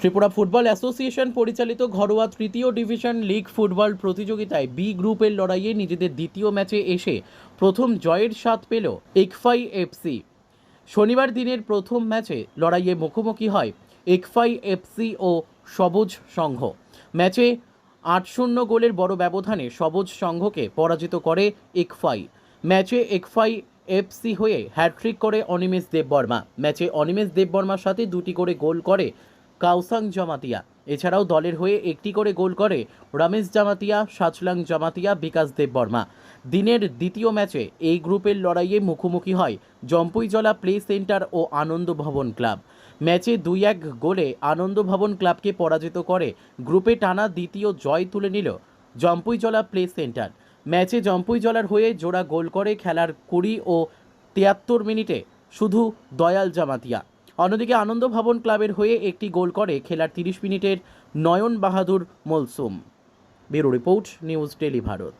Tripura football association পরিচালিত ঘরোয়া তৃতীয় ডিভিশন লিগ ফুটবল প্রতিযোগিতায় বি গ্রুপের লড়াইয়ে নিজেদের দ্বিতীয় ম্যাচে এসে প্রথম জয়ের স্বাদ পেল একফাই এফসি। শনিবার দিনের প্রথম ম্যাচে লড়াইয়ে মুখোমুখি হয় একফাই এফসি ও সবুজ সংঘ। ম্যাচে ৮-০ গোলের বড় ব্যবধানে সবুজ সংঘকে পরাজিত করে একফাই। ম্যাচে একফাই এফসি হয়ে হ্যাট্রিক করে অনিমেষ দেববর্মা। ম্যাচে অনিমেষ দেববর্মার সাথে 2টি করে গোল করে কাউসাং জামাতিয়া। এছাড়াও দলের হয়ে 1টি করে গোল করে রমেশ জামাতিয়া, সাচলাং জামাতিয়া, বিকাশ দেববর্মা। দিনের দ্বিতীয় ম্যাচে এই গ্রুপের লড়াইয়ে মুখোমুখি হয় জম্পুইজলা প্লে সেন্টার ও আনন্দ ভবন ক্লাব। ম্যাচে 2-1 গোলে আনন্দ ভবন ক্লাবকে পরাজিত করে গ্রুপে টানা দ্বিতীয় জয় তুলে নিল জম্পুইজলা প্লে সেন্টার। ম্যাচে জম্পুইজলার হয়ে জোড়া গোল করে খেলার 20 ও 73 মিনিটে শুধু দয়াল জামাতিয়া। অন্যদিকে আনন্দ ভবন ক্লাবের হয়ে একটি গোল করে খেলার 30 মিনিটের নয়ন বাহাদুর মলসুম। Bureau report, news daily Bharat.